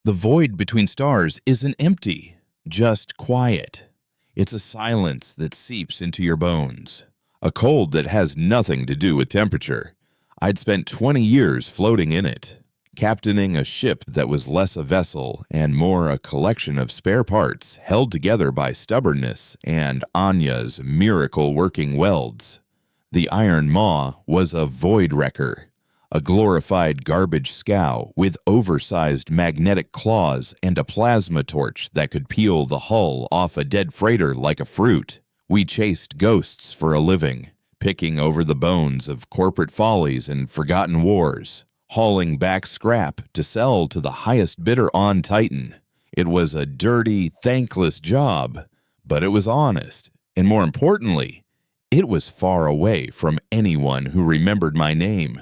The void between stars isn't empty, just quiet. It's a silence that seeps into your bones, a cold that has nothing to do with temperature. I'd spent 20 years floating in it, captaining a ship that was less a vessel and more a collection of spare parts held together by stubbornness and Anya's miracle-working welds. The Iron Maw was a void wrecker, a glorified garbage scow with oversized magnetic claws and a plasma torch that could peel the hull off a dead freighter like a fruit. We chased ghosts for a living, picking over the bones of corporate follies and forgotten wars, hauling back scrap to sell to the highest bidder on Titan. It was a dirty, thankless job, but it was honest, and more importantly, it was far away from anyone who remembered my name.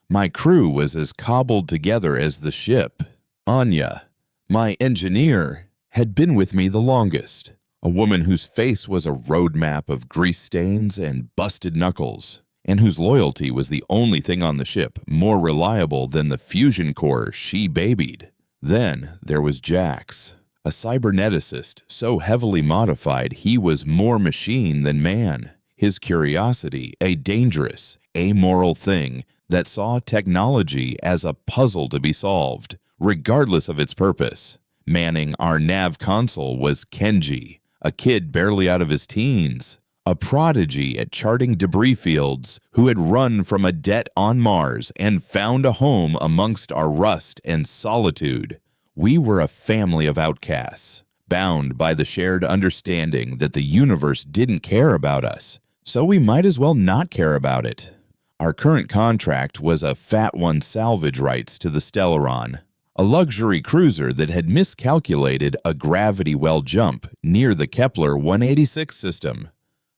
My crew was as cobbled together as the ship. Anya, my engineer, had been with me the longest, a woman whose face was a roadmap of grease stains and busted knuckles, and whose loyalty was the only thing on the ship more reliable than the fusion core she babied. Then there was Jax, a cyberneticist so heavily modified he was more machine than man, his curiosity a dangerous, amoral thing that saw technology as a puzzle to be solved, regardless of its purpose. Manning our nav console was Kenji, a kid barely out of his teens, a prodigy at charting debris fields who had run from a debt on Mars and found a home amongst our rust and solitude. We were a family of outcasts, bound by the shared understanding that the universe didn't care about us, so we might as well not care about it. Our current contract was a Fat One salvage rights to the Stellaron, a luxury cruiser that had miscalculated a gravity well jump near the Kepler 186 system.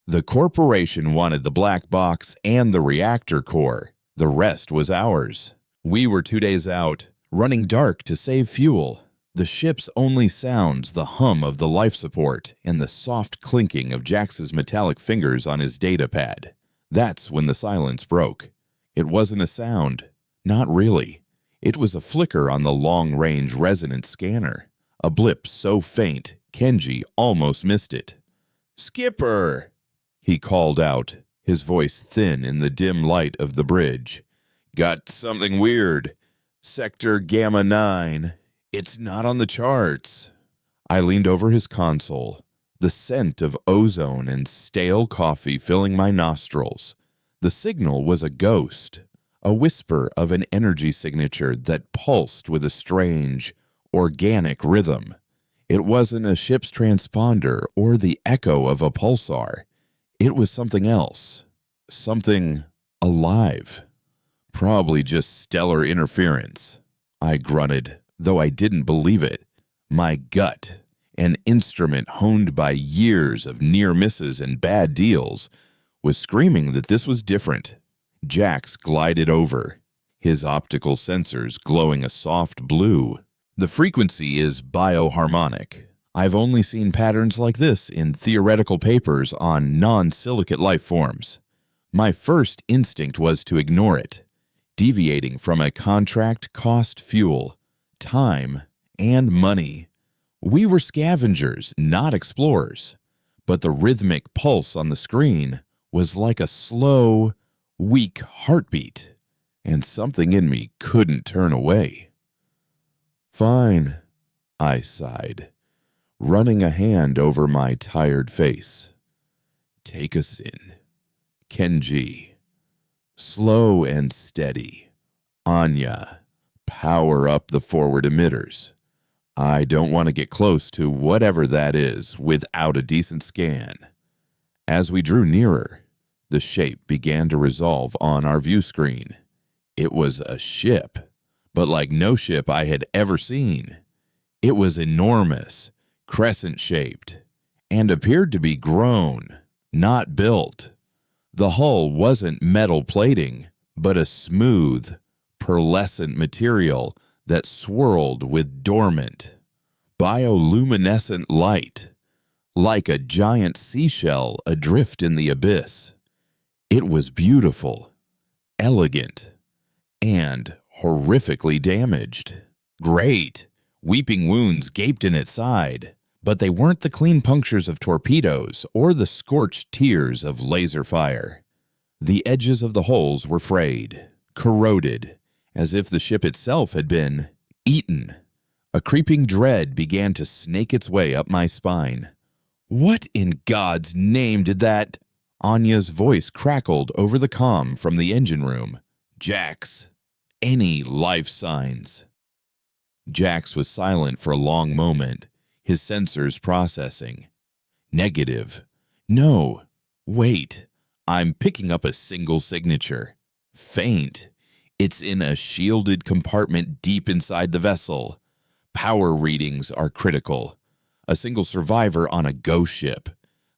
The corporation wanted the black box and the reactor core. The rest was ours. We were 2 days out, running dark to save fuel. The ship's only sounds the hum of the life support and the soft clinking of Jax's metallic fingers on his data pad. That's when the silence broke. It wasn't a sound. Not really. It was a flicker on the long-range resonance scanner, a blip so faint Kenji almost missed it. "Skipper!" he called out, his voice thin in the dim light of the bridge. "Got something weird. Sector Gamma 9. It's not on the charts." I leaned over his console, the scent of ozone and stale coffee filling my nostrils. The signal was a ghost, a whisper of an energy signature that pulsed with a strange, organic rhythm. It wasn't a ship's transponder or the echo of a pulsar. It was something else, something alive. Probably just stellar interference. I grunted, though I didn't believe it. My gut, an instrument honed by years of near misses and bad deals, was screaming that this was different. Jax glided over, his optical sensors glowing a soft blue. The frequency is bioharmonic. I've only seen patterns like this in theoretical papers on non-silicate life forms. My first instinct was to ignore it, deviating from a contract cost fuel, time, and money. We were scavengers, not explorers, but the rhythmic pulse on the screen was like a slow, weak heartbeat, and something in me couldn't turn away. "Fine," I sighed, running a hand over my tired face. "Take us in." Kenji. "Slow and steady." Anya. "Power up the forward emitters." I don't want to get close to whatever that is without a decent scan. As we drew nearer, the shape began to resolve on our view screen. It was a ship, but like no ship I had ever seen. It was enormous, crescent-shaped, and appeared to be grown, not built. The hull wasn't metal plating, but a smooth, pearlescent material that swirled with dormant, bioluminescent light, like a giant seashell adrift in the abyss. It was beautiful, elegant, and horrifically damaged. "Great! Weeping wounds gaped in its side, but they weren't the clean punctures of torpedoes or the scorched tears of laser fire. The edges of the holes were frayed, corroded, as if the ship itself had been eaten. A creeping dread began to snake its way up my spine. "What in God's name did that—" Anya's voice crackled over the comm from the engine room. "Jax, any life signs?" Jax was silent for a long moment, his sensors processing. "Negative. No. Wait. I'm picking up a single signature. Faint. It's in a shielded compartment deep inside the vessel. Power readings are critical. A single survivor on a ghost ship.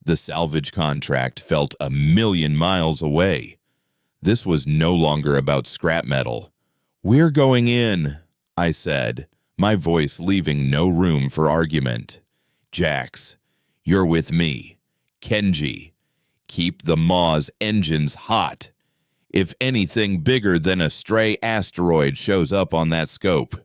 The salvage contract felt 1,000,000 miles away. This was no longer about scrap metal. "We're going in," I said, my voice leaving no room for argument. "Jax, you're with me. Kenji, keep the Maw's engines hot. If anything bigger than a stray asteroid shows up on that scope,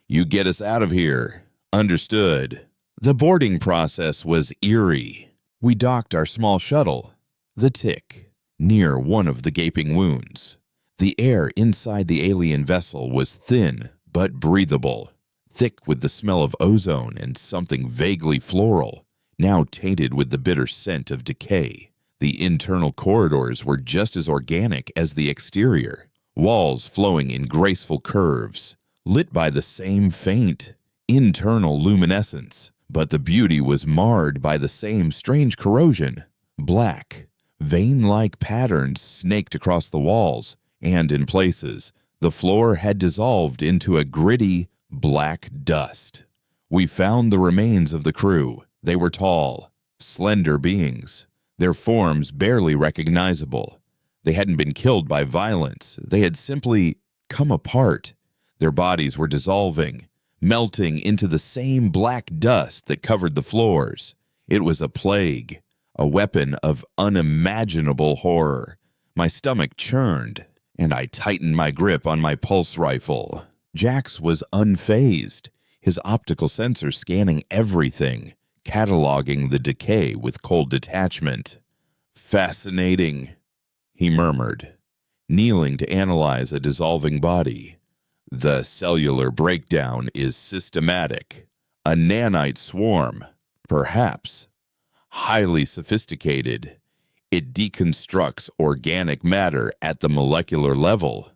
you get us out of here. Understood?" The boarding process was eerie. We docked our small shuttle, the Tick, near one of the gaping wounds. The air inside the alien vessel was thin but breathable, thick with the smell of ozone and something vaguely floral, now tainted with the bitter scent of decay. The internal corridors were just as organic as the exterior, walls flowing in graceful curves, lit by the same faint, internal luminescence, but the beauty was marred by the same strange corrosion. Black, vein-like patterns snaked across the walls, and in places, the floor had dissolved into a gritty, black dust. We found the remains of the crew. They were tall, slender beings, their forms barely recognizable. They hadn't been killed by violence. They had simply come apart. Their bodies were dissolving, melting into the same black dust that covered the floors. It was a plague, a weapon of unimaginable horror. My stomach churned, and I tightened my grip on my pulse rifle. Jax was unfazed, his optical sensor scanning everything, cataloging the decay with cold detachment. "Fascinating," he murmured, kneeling to analyze a dissolving body. "The cellular breakdown is systematic. A nanite swarm, perhaps. Highly sophisticated. It deconstructs organic matter at the molecular level."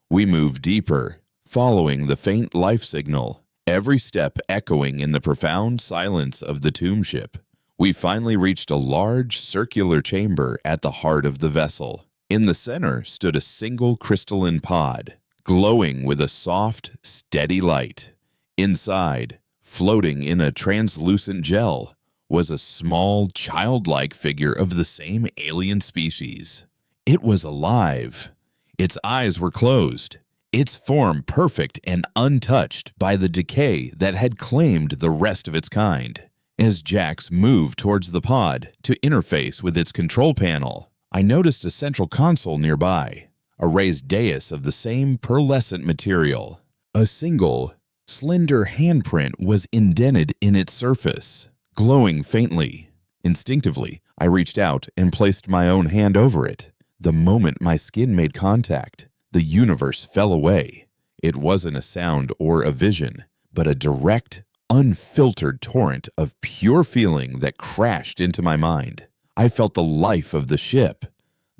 We moved deeper, following the faint life signal, every step echoing in the profound silence of the tomb ship. We finally reached a large circular chamber at the heart of the vessel. In the center stood a single crystalline pod, glowing with a soft, steady light. Inside, floating in a translucent gel, was a small, childlike figure of the same alien species. It was alive. Its eyes were closed, its form perfect and untouched by the decay that had claimed the rest of its kind. As Jax moved towards the pod to interface with its control panel, I noticed a central console nearby, a raised dais of the same pearlescent material. A single, slender handprint was indented in its surface, glowing faintly. Instinctively, I reached out and placed my own hand over it. The moment my skin made contact, the universe fell away. It wasn't a sound or a vision, but a direct, unfiltered torrent of pure feeling that crashed into my mind. I felt the life of the ship,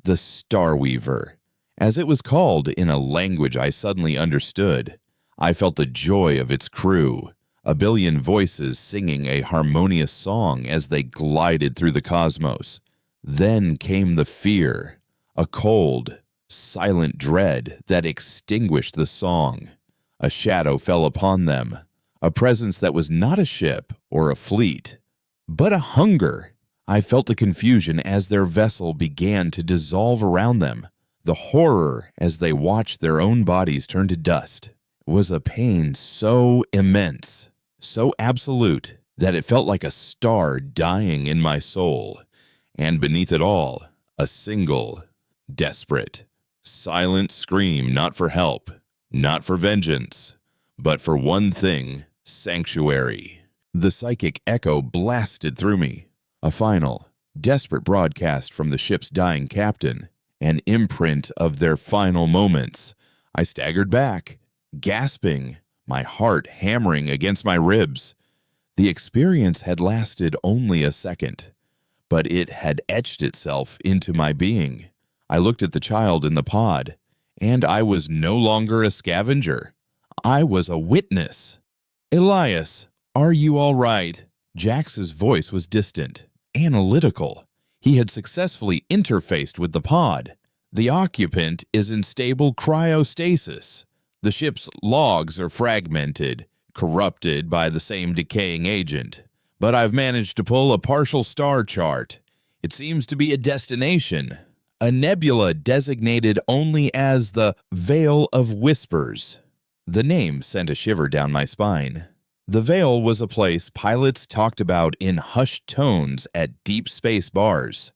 the Starweaver, as it was called in a language I suddenly understood. I felt the joy of its crew, a billion voices singing a harmonious song as they glided through the cosmos. Then came the fear, a cold, silent dread that extinguished the song. A shadow fell upon them, a presence that was not a ship or a fleet, but a hunger. I felt the confusion as their vessel began to dissolve around them, the horror as they watched their own bodies turn to dust. It was a pain so immense, so absolute, that it felt like a star dying in my soul, and beneath it all, a single, desperate, silent scream, not for help, not for vengeance, but for one thing Sanctuary. The psychic echo blasted through me. A final, desperate broadcast from the ship's dying captain, an imprint of their final moments. I staggered back, gasping, my heart hammering against my ribs. The experience had lasted only a second, but it had etched itself into my being. I looked at the child in the pod, and I was no longer a scavenger. I was a witness. "Elias, are you all right?" Jax's voice was distant, analytical. He had successfully interfaced with the pod. "The occupant is in stable cryostasis. The ship's logs are fragmented, corrupted by the same decaying agent. But I've managed to pull a partial star chart. It seems to be a destination, a nebula designated only as the Veil of Whispers." The name sent a shiver down my spine. The Veil was a place pilots talked about in hushed tones at deep space bars,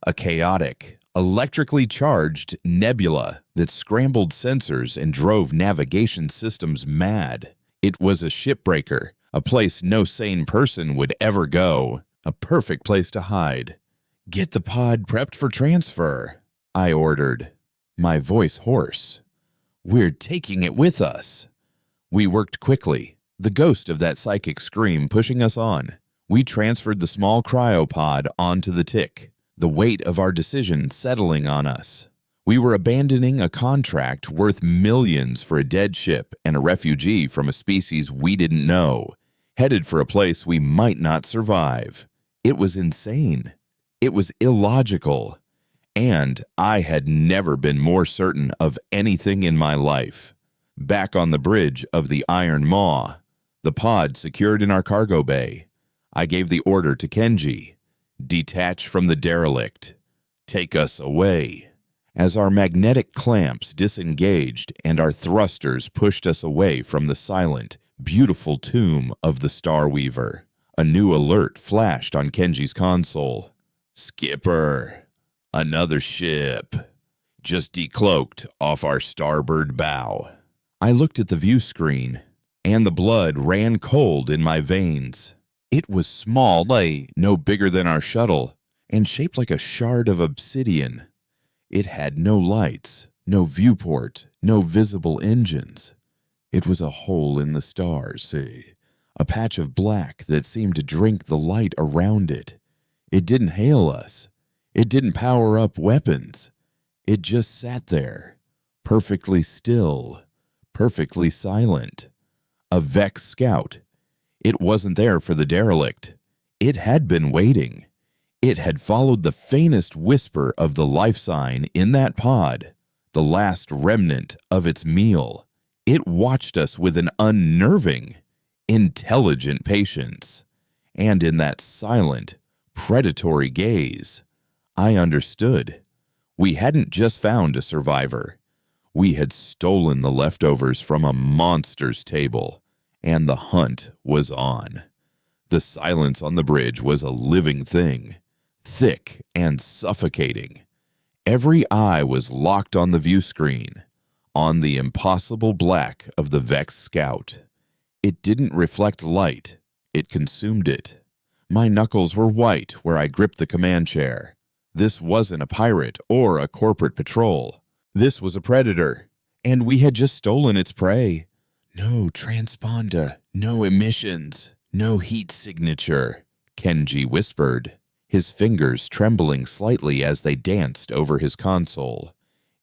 a chaotic, electrically charged nebula that scrambled sensors and drove navigation systems mad. It was a shipbreaker, a place no sane person would ever go, a perfect place to hide. "Get the pod prepped for transfer," I ordered, my voice hoarse. "We're taking it with us." We worked quickly, the ghost of that psychic scream pushing us on. We transferred the small cryopod onto the tick, the weight of our decision settling on us. We were abandoning a contract worth millions for a dead ship and a refugee from a species we didn't know, headed for a place we might not survive. It was insane. It was illogical. And I had never been more certain of anything in my life. Back on the bridge of the Iron Maw, the pod secured in our cargo bay, I gave the order to Kenji, "Detach from the derelict. Take us away." As our magnetic clamps disengaged and our thrusters pushed us away from the silent, beautiful tomb of the Star Weaver, a new alert flashed on Kenji's console. "Skipper, another ship. Just decloaked off our starboard bow." I looked at the view screen, and the blood ran cold in my veins. It was small, no bigger than our shuttle, and shaped like a shard of obsidian. It had no lights, no viewport, no visible engines. It was a hole in the stars, a patch of black that seemed to drink the light around it. It didn't hail us. It didn't power up weapons. It just sat there, perfectly still, perfectly silent. A Vex scout. It wasn't there for the derelict. It had been waiting. It had followed the faintest whisper of the life sign in that pod, the last remnant of its meal. It watched us with an unnerving, intelligent patience. And in that silent, predatory gaze, I understood. We hadn't just found a survivor. We had stolen the leftovers from a monster's table, and the hunt was on. The silence on the bridge was a living thing, thick and suffocating. Every eye was locked on the view screen, on the impossible black of the Vex Scout. It didn't reflect light, it consumed it. My knuckles were white where I gripped the command chair. This wasn't a pirate or a corporate patrol. This was a predator, and we had just stolen its prey. "No transponder, no emissions, no heat signature," Kenji whispered, his fingers trembling slightly as they danced over his console.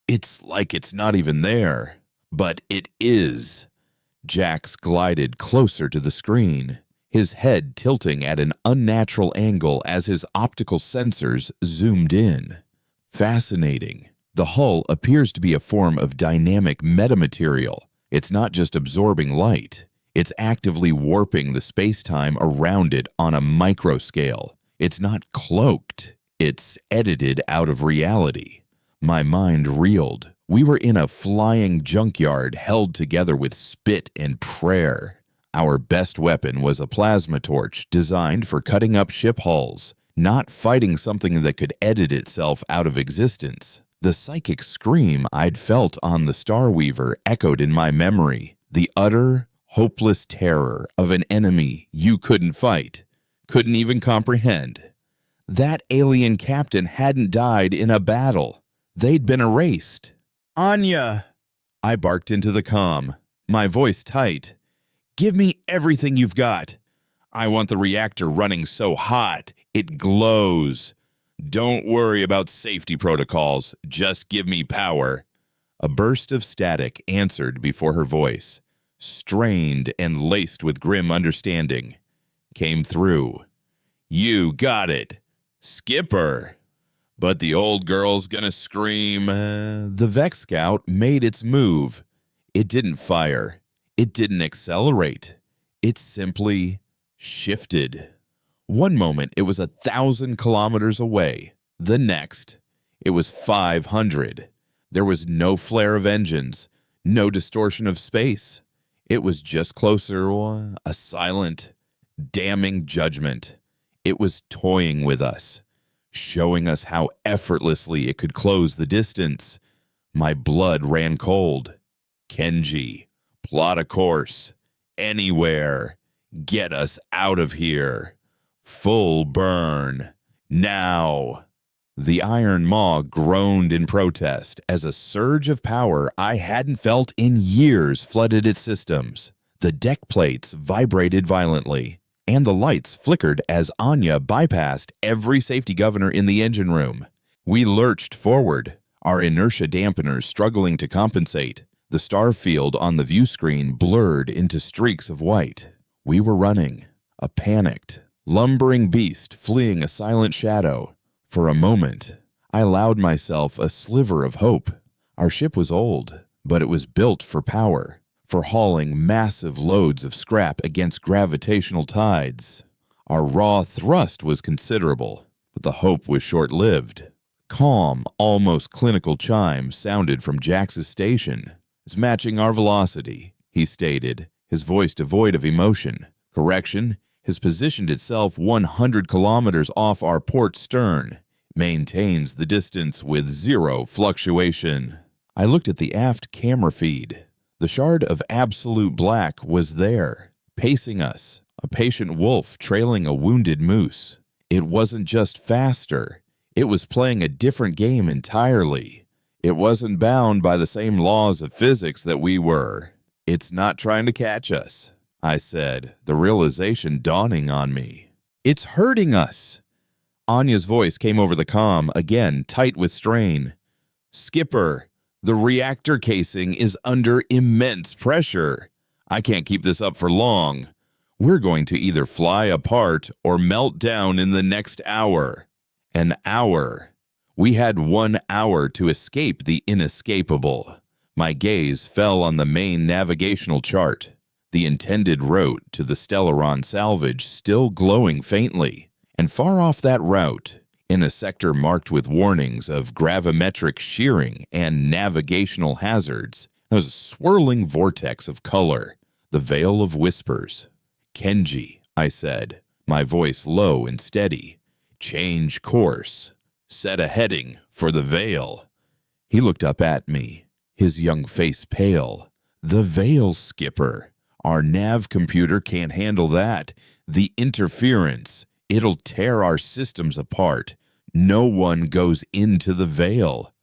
"It's like it's not even there, but it is." Jax glided closer to the screen, his head tilting at an unnatural angle as his optical sensors zoomed in. Fascinating. The hull appears to be a form of dynamic metamaterial. It's not just absorbing light. It's actively warping the space-time around it on a microscale. It's not cloaked. It's edited out of reality. My mind reeled. We were in a flying junkyard held together with spit and prayer. Our best weapon was a plasma torch designed for cutting up ship hulls, not fighting something that could edit itself out of existence. The psychic scream I'd felt on the Star Weaver echoed in my memory, the utter, hopeless terror of an enemy you couldn't fight, couldn't even comprehend. That alien captain hadn't died in a battle. They'd been erased. "Anya!" I barked into the comm, my voice tight. "Give me everything you've got. I want the reactor running so hot it glows. Don't worry about safety protocols. Just give me power." A burst of static answered before her voice, strained and laced with grim understanding, came through. "You got it, Skipper." But the old girl's gonna scream. The Vex Scout made its move. It didn't fire. It didn't accelerate. It simply shifted. One moment, it was 1,000 kilometers away. The next, it was 500. There was no flare of engines, no distortion of space. It was just closer, a silent, damning judgment. It was toying with us, showing us how effortlessly it could close the distance. My blood ran cold. Kenji, plot a course. Anywhere. Get us out of here. Full burn. Now. The Iron Maw groaned in protest as a surge of power I hadn't felt in years flooded its systems. The deck plates vibrated violently, and the lights flickered as Anya bypassed every safety governor in the engine room. We lurched forward, our inertia dampeners struggling to compensate. The star field on the view screen blurred into streaks of white. We were running, a panicked, lumbering beast fleeing a silent shadow. For a moment, I allowed myself a sliver of hope. Our ship was old, but it was built for power, for hauling massive loads of scrap against gravitational tides. Our raw thrust was considerable, but the hope was short-lived. Calm, almost clinical chimes sounded from Jax's station. "It's matching our velocity," he stated, his voice devoid of emotion. "Correction, has positioned itself 100 kilometers off our port stern. Maintains the distance with zero fluctuation." I looked at the aft camera feed. The shard of absolute black was there, pacing us, a patient wolf trailing a wounded moose. It wasn't just faster. It was playing a different game entirely. It wasn't bound by the same laws of physics that we were. "It's not trying to catch us," I said, the realization dawning on me. "It's hurting us." Anya's voice came over the comm, again tight with strain. "Skipper, the reactor casing is under immense pressure. I can't keep this up for long. We're going to either fly apart or melt down in the next hour." An hour. We had 1 hour to escape the inescapable. My gaze fell on the main navigational chart, the intended route to the Stellaron salvage still glowing faintly. And far off that route, in a sector marked with warnings of gravimetric shearing and navigational hazards, there was a swirling vortex of color, the Veil of Whispers. "Kenji," I said, my voice low and steady. "Change course. Set a heading for the Veil." He looked up at me, his young face pale. "The Veil, Skipper. Our nav computer can't handle that. The interference. It'll tear our systems apart. No one goes into the Veil."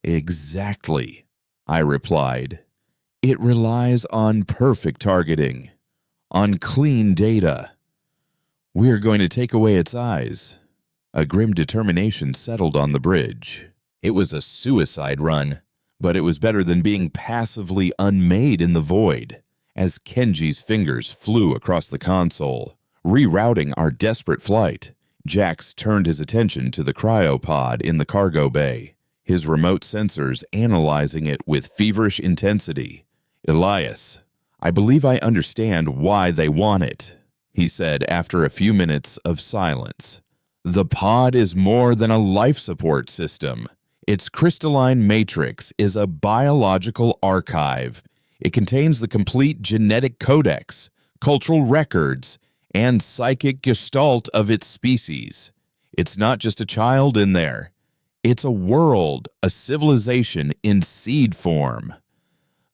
"Exactly," I replied. "It relies on perfect targeting, on clean data. We're going to take away its eyes." A grim determination settled on the bridge. It was a suicide run, but it was better than being passively unmade in the void. As Kenji's fingers flew across the console, rerouting our desperate flight, Jax turned his attention to the cryopod in the cargo bay, his remote sensors analyzing it with feverish intensity. "Elias, I believe I understand why they want it," he said after a few minutes of silence. "The pod is more than a life support system. Its crystalline matrix is a biological archive. It contains the complete genetic codex, cultural records, and psychic gestalt of its species. It's not just a child in there. It's a world, a civilization in seed form."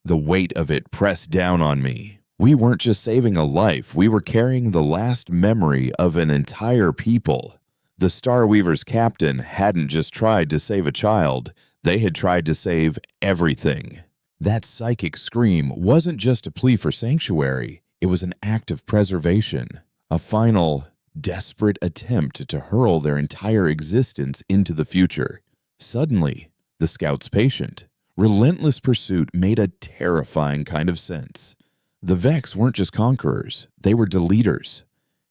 The weight of it pressed down on me. We weren't just saving a life, we were carrying the last memory of an entire people. The Starweaver's captain hadn't just tried to save a child, they had tried to save everything. That psychic scream wasn't just a plea for sanctuary, it was an act of preservation, a final, desperate attempt to hurl their entire existence into the future. Suddenly, the scout's patient, relentless pursuit made a terrifying kind of sense. The Vex weren't just conquerors, they were deleters.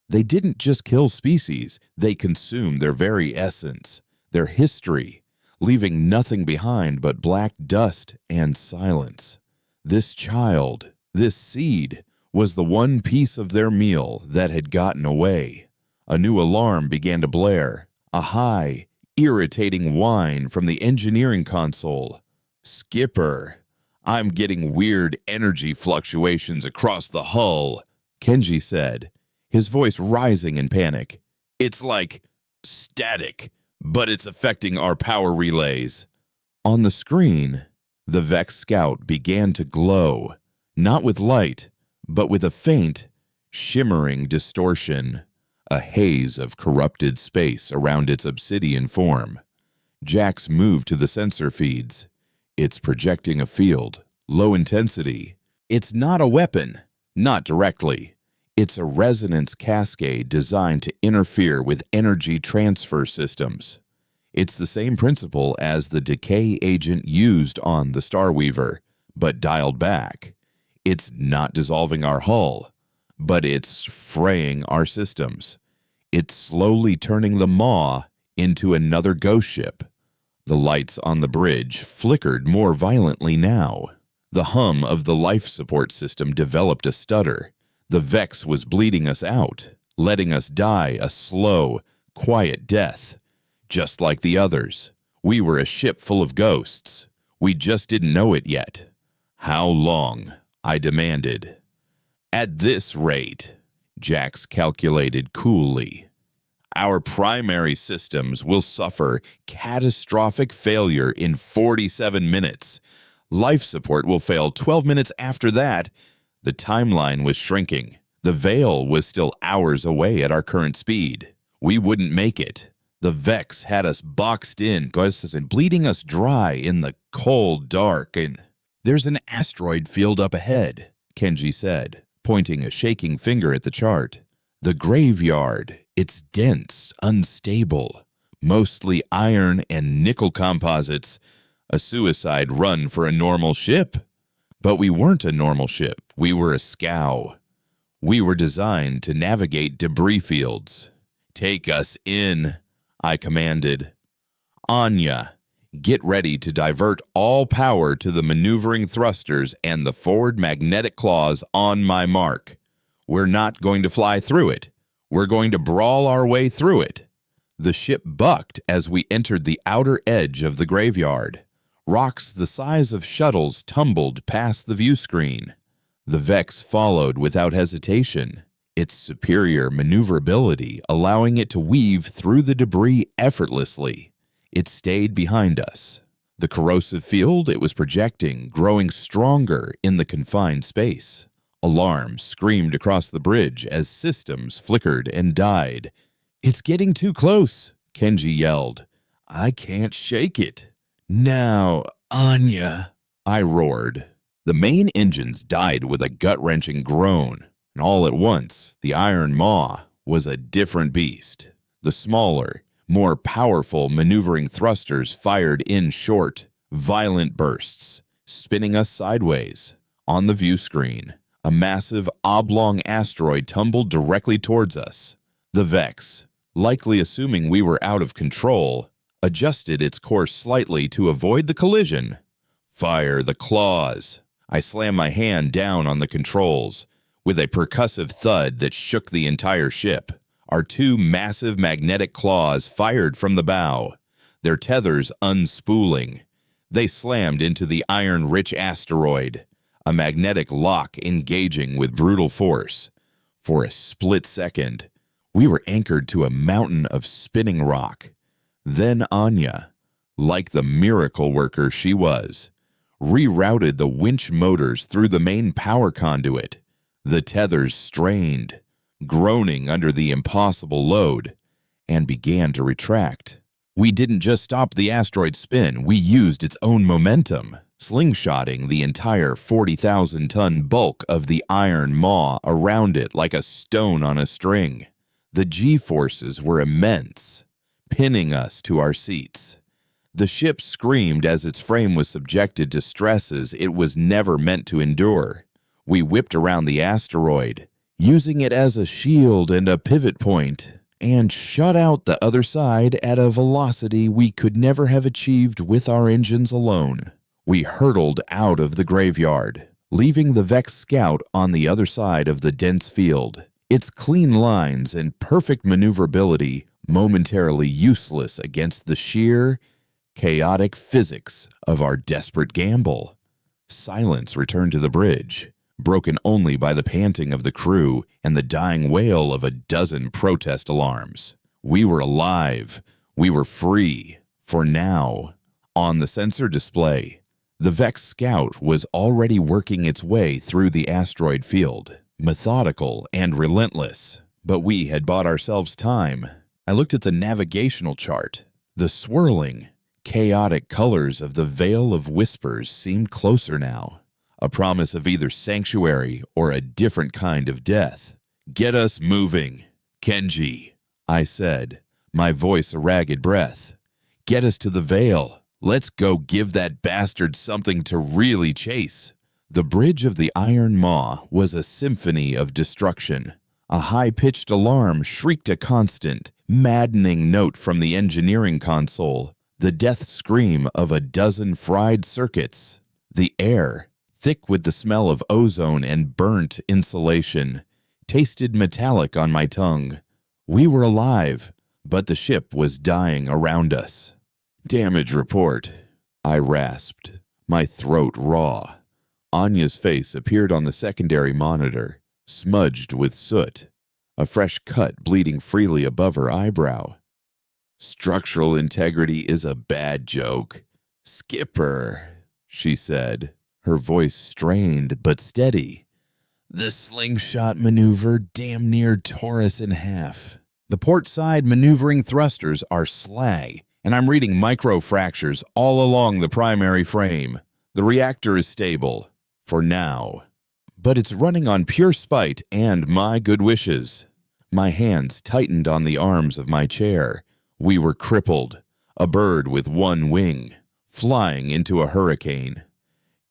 They didn't just kill species, they consumed their very essence, their history, leaving nothing behind but black dust and silence. This child, this seed, was the one piece of their meal that had gotten away. A new alarm began to blare, a high, irritating whine from the engineering console. "Skipper, I'm getting weird energy fluctuations across the hull," Kenji said, his voice rising in panic. "It's like static, but it's affecting our power relays." On the screen, the Vex scout began to glow, not with light, but with a faint, shimmering distortion, a haze of corrupted space around its obsidian form. Jax moved to the sensor feeds. It's projecting a field, low intensity. It's not a weapon, not directly. It's a resonance cascade designed to interfere with energy transfer systems. It's the same principle as the decay agent used on the Starweaver, but dialed back. It's not dissolving our hull, but it's fraying our systems. It's slowly turning the Maw into another ghost ship. The lights on the bridge flickered more violently now. The hum of the life support system developed a stutter. The Vex was bleeding us out, letting us die a slow, quiet death. Just like the others, we were a ship full of ghosts. We just didn't know it yet. "How long?" I demanded. "At this rate," Jax calculated coolly, "our primary systems will suffer catastrophic failure in 47 minutes. Life support will fail 12 minutes after that." The timeline was shrinking. The veil was still hours away at our current speed. We wouldn't make it. The Vex had us boxed in, and bleeding us dry in the cold dark. And "There's an asteroid field up ahead," Kenji said, pointing a shaking finger at the chart. "The graveyard. It's dense, unstable, mostly iron and nickel composites. A suicide run for a normal ship." But we weren't a normal ship. We were a scow. We were designed to navigate debris fields. "Take us in," I commanded. "Anya, get ready to divert all power to the maneuvering thrusters and the forward magnetic claws on my mark. We're not going to fly through it. We're going to brawl our way through it." The ship bucked as we entered the outer edge of the graveyard. Rocks the size of shuttles tumbled past the view screen. The Vex followed without hesitation, its superior maneuverability allowing it to weave through the debris effortlessly. It stayed behind us. The corrosive field it was projecting growing stronger in the confined space. Alarms screamed across the bridge as systems flickered and died. "It's getting too close," Kenji yelled. "I can't shake it." "Now, Anya," I roared. The main engines died with a gut-wrenching groan, and all at once, the Iron Maw was a different beast. The smaller, more powerful maneuvering thrusters fired in short, violent bursts, spinning us sideways. On the view screen, a massive oblong asteroid tumbled directly towards us. The Vex, likely assuming we were out of control, adjusted its course slightly to avoid the collision. "Fire the claws." I slammed my hand down on the controls. With a percussive thud that shook the entire ship, our two massive magnetic claws fired from the bow, their tethers unspooling. They slammed into the iron-rich asteroid, a magnetic lock engaging with brutal force. For a split second, we were anchored to a mountain of spinning rock. Then Anya, like the miracle worker she was, rerouted the winch motors through the main power conduit. The tethers strained, groaning under the impossible load, and began to retract. We didn't just stop the asteroid's spin, we used its own momentum, slingshotting the entire 40,000-ton bulk of the iron maw around it like a stone on a string. The G-forces were immense, pinning us to our seats. The ship screamed as its frame was subjected to stresses it was never meant to endure. We whipped around the asteroid, using it as a shield and a pivot point, and shot out the other side at a velocity we could never have achieved with our engines alone. We hurtled out of the graveyard, leaving the Vex Scout on the other side of the dense field, its clean lines and perfect maneuverability momentarily useless against the sheer, chaotic physics of our desperate gamble. Silence returned to the bridge, broken only by the panting of the crew and the dying wail of a dozen protest alarms. We were alive. We were free. For now. On the sensor display, the Vex Scout was already working its way through the asteroid field, methodical and relentless. But we had bought ourselves time. I looked at the navigational chart. The swirling, chaotic colors of the Veil of Whispers seemed closer now, a promise of either sanctuary or a different kind of death. "Get us moving, Kenji," I said, my voice a ragged breath. "Get us to the Veil. Let's go give that bastard something to really chase." The bridge of the Iron Maw was a symphony of destruction. A high-pitched alarm shrieked a constant, maddening note from the engineering console, the death scream of a dozen fried circuits. The air, thick with the smell of ozone and burnt insulation, tasted metallic on my tongue. We were alive, but the ship was dying around us. "Damage report," I rasped, my throat raw. Anya's face appeared on the secondary monitor, smudged with soot, a fresh cut bleeding freely above her eyebrow. "Structural integrity is a bad joke. Skipper," she said, her voice strained but steady. "The slingshot maneuver damn near tore us in half. The port side maneuvering thrusters are slag, and I'm reading microfractures all along the primary frame. The reactor is stable, for now. But it's running on pure spite and my good wishes." My hands tightened on the arms of my chair. We were crippled, a bird with one wing, flying into a hurricane.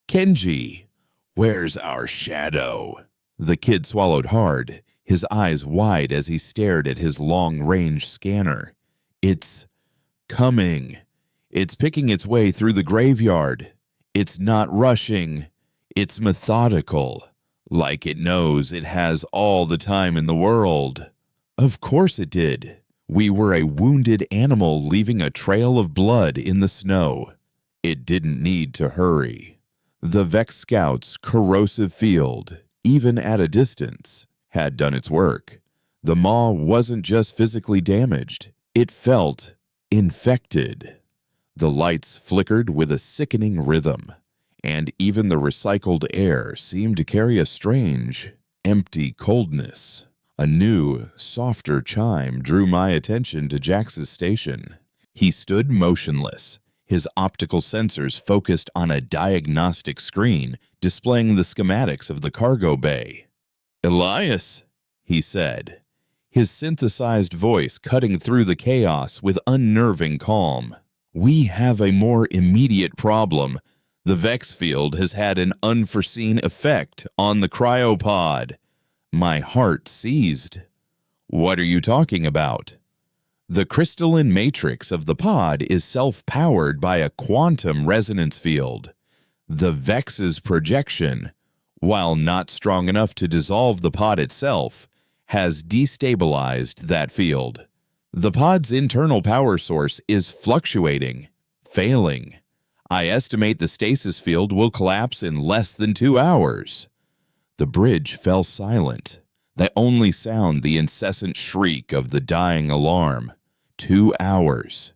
"Kenji, where's our shadow?" The kid swallowed hard, his eyes wide as he stared at his long-range scanner. "It's coming. It's picking its way through the graveyard. It's not rushing. It's methodical, like it knows it has all the time in the world." Of course it did. We were a wounded animal leaving a trail of blood in the snow. It didn't need to hurry. The Vex Scout's corrosive field, even at a distance, had done its work. The maw wasn't just physically damaged. It felt infected. The lights flickered with a sickening rhythm, and even the recycled air seemed to carry a strange, empty coldness. A new, softer chime drew my attention to Jax's station. He stood motionless, his optical sensors focused on a diagnostic screen displaying the schematics of the cargo bay. "Elias," he said, his synthesized voice cutting through the chaos with unnerving calm. "We have a more immediate problem. The Vex field has had an unforeseen effect on the cryopod." My heart seized. "What are you talking about?" "The crystalline matrix of the pod is self-powered by a quantum resonance field. The Vex's projection, while not strong enough to dissolve the pod itself, has destabilized that field. The pod's internal power source is fluctuating, failing. I estimate the stasis field will collapse in less than 2 hours." The bridge fell silent. They only sound the incessant shriek of the dying alarm. 2 hours.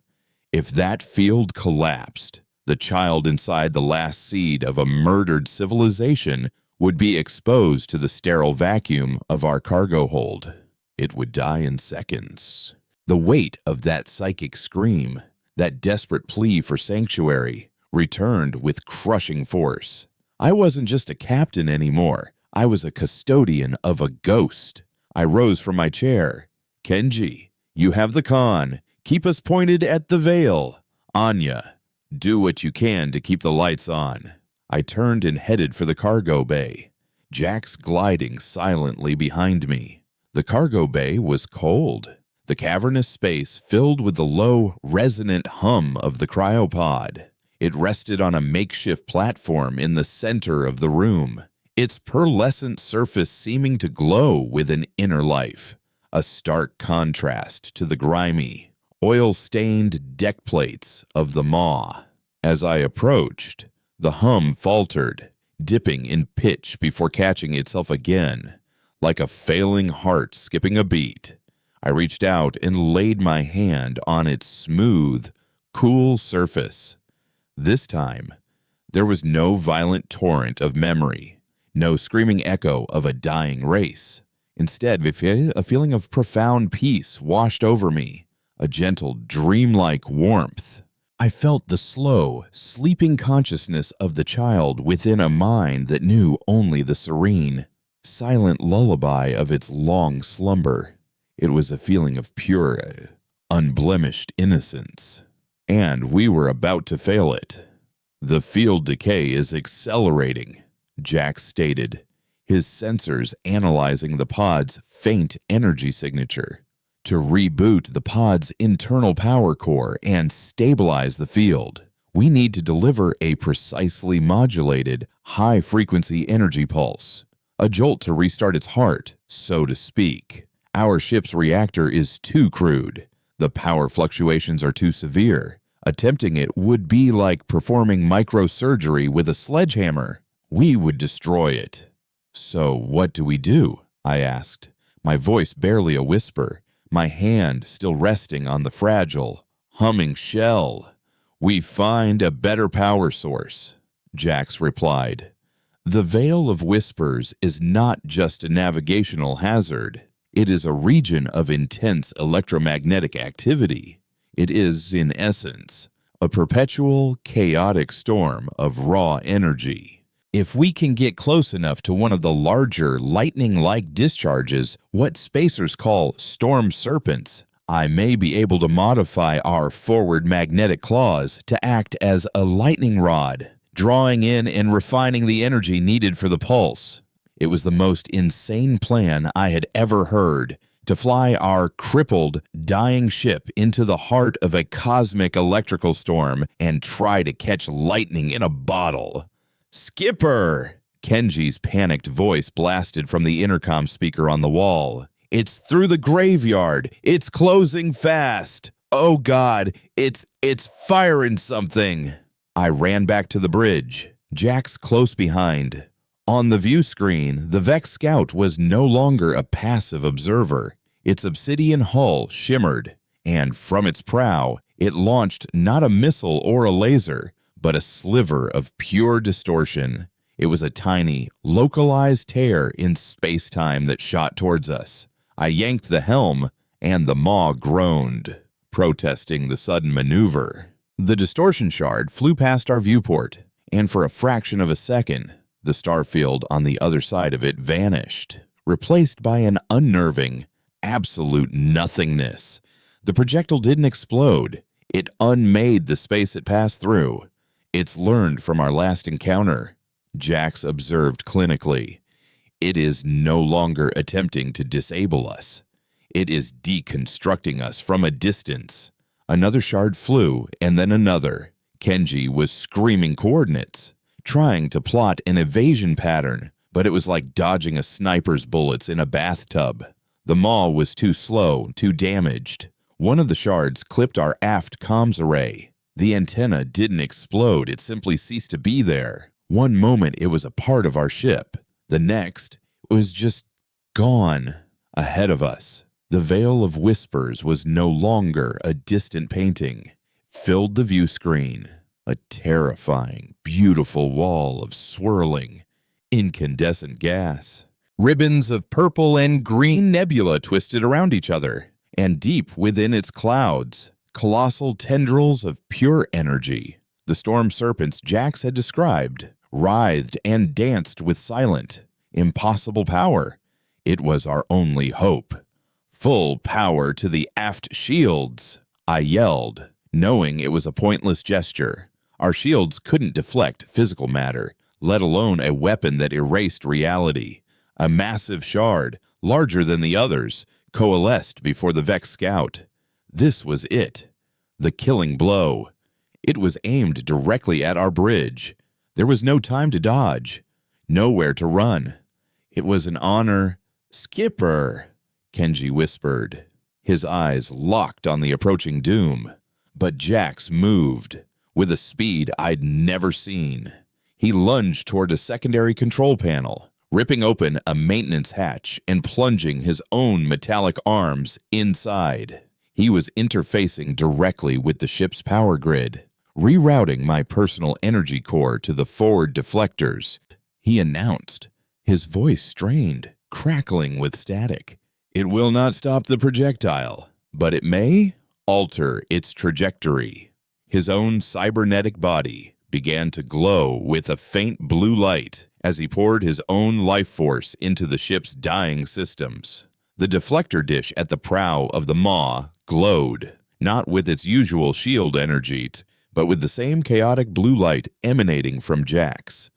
If that field collapsed, the child inside the last seed of a murdered civilization would be exposed to the sterile vacuum of our cargo hold. It would die in seconds. The weight of that psychic scream, that desperate plea for sanctuary, returned with crushing force. I wasn't just a captain anymore. I was a custodian of a ghost. I rose from my chair. Kenji, you have the con. Keep us pointed at the veil. Anya, do what you can to keep the lights on. I turned and headed for the cargo bay. Jax gliding silently behind me. The cargo bay was cold. The cavernous space filled with the low, resonant hum of the cryopod. It rested on a makeshift platform in the center of the room, its pearlescent surface seeming to glow with an inner life, a stark contrast to the grimy, oil-stained deck plates of the maw. As I approached, the hum faltered, dipping in pitch before catching itself again, like a failing heart skipping a beat. I reached out and laid my hand on its smooth, cool surface. This time, there was no violent torrent of memory, no screaming echo of a dying race. Instead, a feeling of profound peace washed over me, a gentle, dreamlike warmth. I felt the slow, sleeping consciousness of the child within a mind that knew only the serene, silent lullaby of its long slumber. It was a feeling of pure, unblemished innocence. And we were about to fail it. The field decay is accelerating, Jax stated, his sensors analyzing the pod's faint energy signature. To reboot the pod's internal power core and stabilize the field, we need to deliver a precisely modulated, high-frequency energy pulse, a jolt to restart its heart, so to speak. Our ship's reactor is too crude. The power fluctuations are too severe. Attempting it would be like performing microsurgery with a sledgehammer. We would destroy it. So what do we do? I asked, my voice barely a whisper, my hand still resting on the fragile, humming shell. We find a better power source, Jax replied. The Veil of Whispers is not just a navigational hazard. It is a region of intense electromagnetic activity. It is, in essence, a perpetual, chaotic storm of raw energy. If we can get close enough to one of the larger, lightning-like discharges, what spacers call storm serpents, I may be able to modify our forward magnetic claws to act as a lightning rod, drawing in and refining the energy needed for the pulse. It was the most insane plan I had ever heard, to fly our crippled, dying ship into the heart of a cosmic electrical storm and try to catch lightning in a bottle. "Skipper!" Kenji's panicked voice blasted from the intercom speaker on the wall. "It's through the graveyard. It's closing fast. Oh God, it's firing something." I ran back to the bridge, Jax close behind. On the view screen, the Vex Scout was no longer a passive observer. Its obsidian hull shimmered, and from its prow, it launched not a missile or a laser, but a sliver of pure distortion. It was a tiny, localized tear in space-time that shot towards us. I yanked the helm, and the maw groaned, protesting the sudden maneuver. The distortion shard flew past our viewport, and for a fraction of a second, the starfield on the other side of it vanished, replaced by an unnerving, absolute nothingness. The projectile didn't explode. It unmade the space it passed through. "It's learned from our last encounter," Jax observed clinically. "It is no longer attempting to disable us. It is deconstructing us from a distance." Another shard flew, and then another. Kenji was screaming coordinates, trying to plot an evasion pattern, but it was like dodging a sniper's bullets in a bathtub. The maw was too slow, too damaged. One of the shards clipped our aft comms array. The antenna didn't explode, it simply ceased to be there. One moment it was a part of our ship. The next, it was just gone. Ahead of us, the Veil of Whispers was no longer a distant painting. Filled the view screen. A terrifying, beautiful wall of swirling, incandescent gas. Ribbons of purple and green nebula twisted around each other, and deep within its clouds, colossal tendrils of pure energy. The storm serpents Jax had described writhed and danced with silent, impossible power. It was our only hope. "Full power to the aft shields," I yelled, knowing it was a pointless gesture. Our shields couldn't deflect physical matter, let alone a weapon that erased reality. A massive shard, larger than the others, coalesced before the Vex scout. This was it. The killing blow. It was aimed directly at our bridge. There was no time to dodge, nowhere to run. It was an honor. "Skipper," Kenji whispered, his eyes locked on the approaching doom. But Jax moved, with a speed I'd never seen. He lunged toward a secondary control panel, ripping open a maintenance hatch and plunging his own metallic arms inside. He was interfacing directly with the ship's power grid, rerouting my personal energy core to the forward deflectors. He announced, his voice strained, crackling with static. "It will not stop the projectile, but it may alter its trajectory." His own cybernetic body began to glow with a faint blue light as he poured his own life force into the ship's dying systems. The deflector dish at the prow of the Maw glowed, not with its usual shield energy, but with the same chaotic blue light emanating from Jax.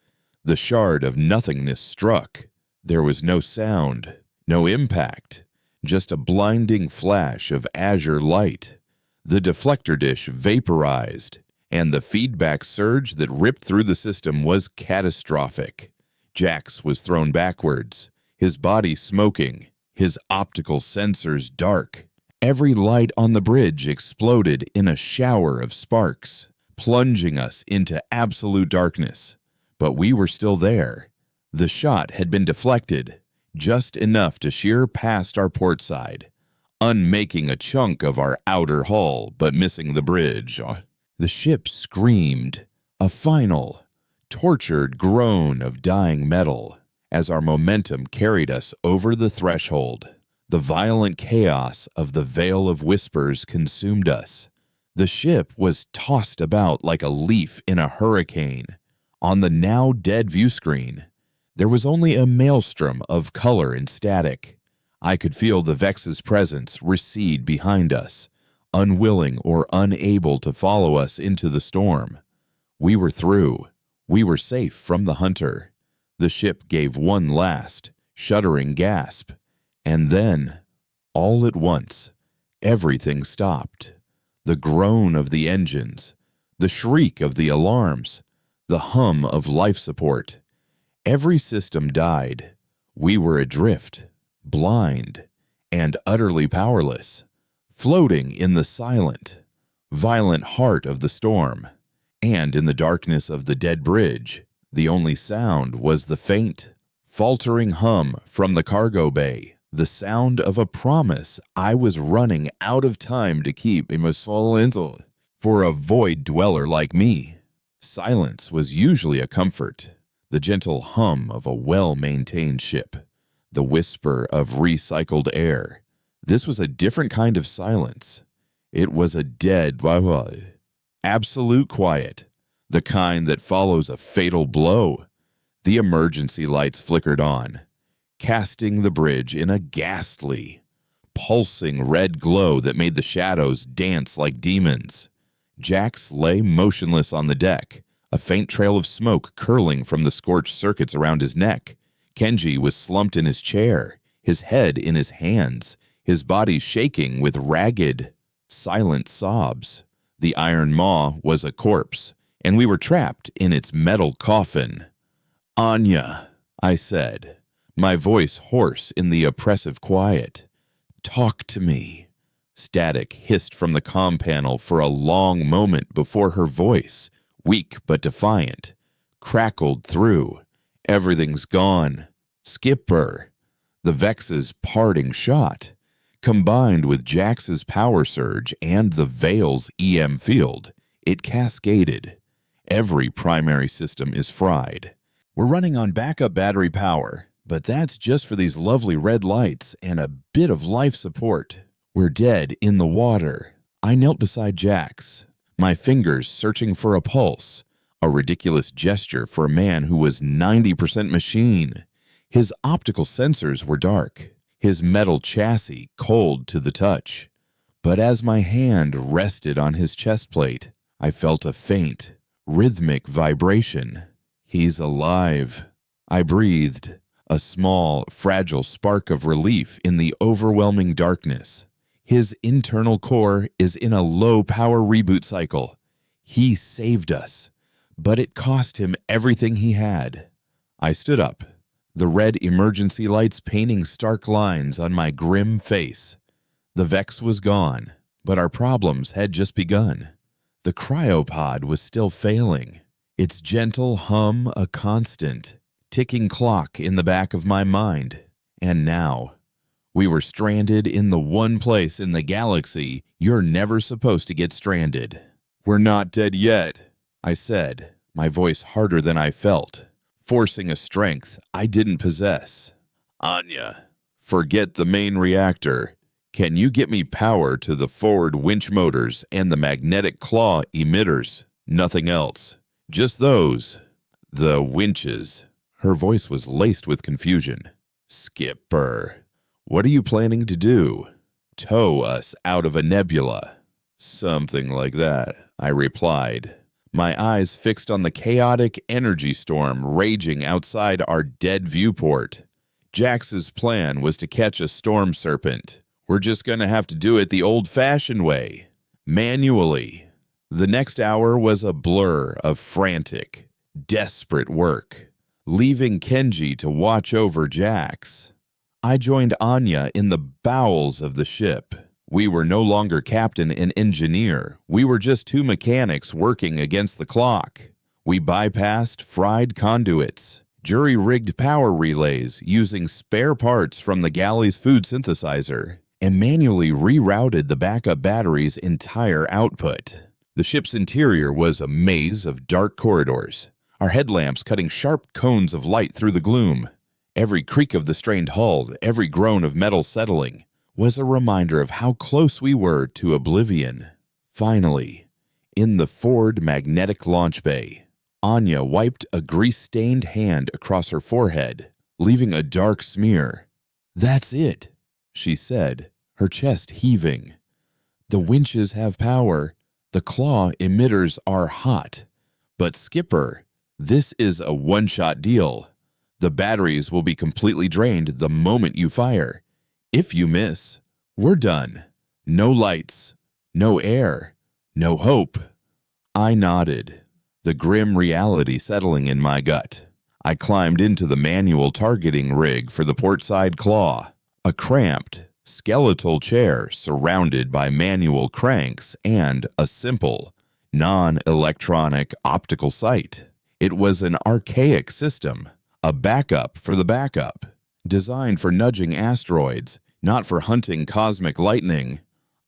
The shard of nothingness struck. There was no sound, no impact, just a blinding flash of azure light. The deflector dish vaporized, and the feedback surge that ripped through the system was catastrophic. Jax was thrown backwards, his body smoking, his optical sensors dark. Every light on the bridge exploded in a shower of sparks, plunging us into absolute darkness. But we were still there. The shot had been deflected, just enough to shear past our port side, unmaking a chunk of our outer hull, but missing the bridge. The ship screamed, a final, tortured groan of dying metal, as our momentum carried us over the threshold. The violent chaos of the Veil of Whispers consumed us. The ship was tossed about like a leaf in a hurricane. On the now dead view screen, there was only a maelstrom of color and static. I could feel the Vex's presence recede behind us, unwilling or unable to follow us into the storm. We were through. We were safe from the hunter. The ship gave one last, shuddering gasp. And then, all at once, everything stopped. The groan of the engines, the shriek of the alarms, the hum of life support. Every system died. We were adrift, blind, and utterly powerless, floating in the silent, violent heart of the storm. And in the darkness of the dead bridge, the only sound was the faint, faltering hum from the cargo bay, the sound of a promise I was running out of time to keep in my soul into. For a void dweller like me, silence was usually a comfort. The gentle hum of a well-maintained ship, the whisper of recycled air. This was a different kind of silence. It was a dead, absolute quiet, the kind that follows a fatal blow. The emergency lights flickered on, casting the bridge in a ghastly, pulsing red glow that made the shadows dance like demons. Jax lay motionless on the deck, a faint trail of smoke curling from the scorched circuits around his neck. Kenji was slumped in his chair, his head in his hands, his body shaking with ragged, silent sobs. The Iron Maw was a corpse, and we were trapped in its metal coffin. "Anya," I said, my voice hoarse in the oppressive quiet. "Talk to me." Static hissed from the comm panel for a long moment before her voice, weak but defiant, crackled through. "Everything's gone. Skipper." The Vex's parting shot, combined with Jax's power surge and the Veil's EM field, it cascaded. Every primary system is fried. We're running on backup battery power, but that's just for these lovely red lights and a bit of life support. We're dead in the water. I knelt beside Jax, my fingers searching for a pulse, a ridiculous gesture for a man who was 90% machine. His optical sensors were dark, his metal chassis cold to the touch. But as my hand rested on his chest plate, I felt a faint, rhythmic vibration. He's alive. I breathed, a small, fragile spark of relief in the overwhelming darkness. His internal core is in a low-power reboot cycle. He saved us, but it cost him everything he had. I stood up, the red emergency lights painting stark lines on my grim face. The Vex was gone, but our problems had just begun. The cryopod was still failing, its gentle hum a constant, ticking clock in the back of my mind. And now, we were stranded in the one place in the galaxy you're never supposed to get stranded. "We're not dead yet," I said, my voice harder than I felt, forcing a strength I didn't possess. "Anya, forget the main reactor. Can you get me power to the forward winch motors and the magnetic claw emitters? Nothing else. Just those. The winches." Her voice was laced with confusion. "Skipper, what are you planning to do? Tow us out of a nebula?" "Something like that," I replied, my eyes fixed on the chaotic energy storm raging outside our dead viewport. Jax's plan was to catch a storm serpent. We're just going to have to do it the old-fashioned way, manually. The next hour was a blur of frantic, desperate work, leaving Kenji to watch over Jax. I joined Anya in the bowels of the ship. We were no longer captain and engineer. We were just two mechanics working against the clock. We bypassed fried conduits, jury-rigged power relays using spare parts from the galley's food synthesizer, and manually rerouted the backup battery's entire output. The ship's interior was a maze of dark corridors, our headlamps cutting sharp cones of light through the gloom. Every creak of the strained hull, every groan of metal settling, was a reminder of how close we were to oblivion. Finally, in the forward magnetic launch bay, Anya wiped a grease-stained hand across her forehead, leaving a dark smear. "That's it," she said, her chest heaving. "The winches have power. The claw emitters are hot. But Skipper, this is a one-shot deal. The batteries will be completely drained the moment you fire. If you miss, we're done. No lights, no air, no hope." I nodded, the grim reality settling in my gut. I climbed into the manual targeting rig for the portside claw, a cramped, skeletal chair surrounded by manual cranks and a simple, non-electronic optical sight. It was an archaic system, a backup for the backup, designed for nudging asteroids, not for hunting cosmic lightning.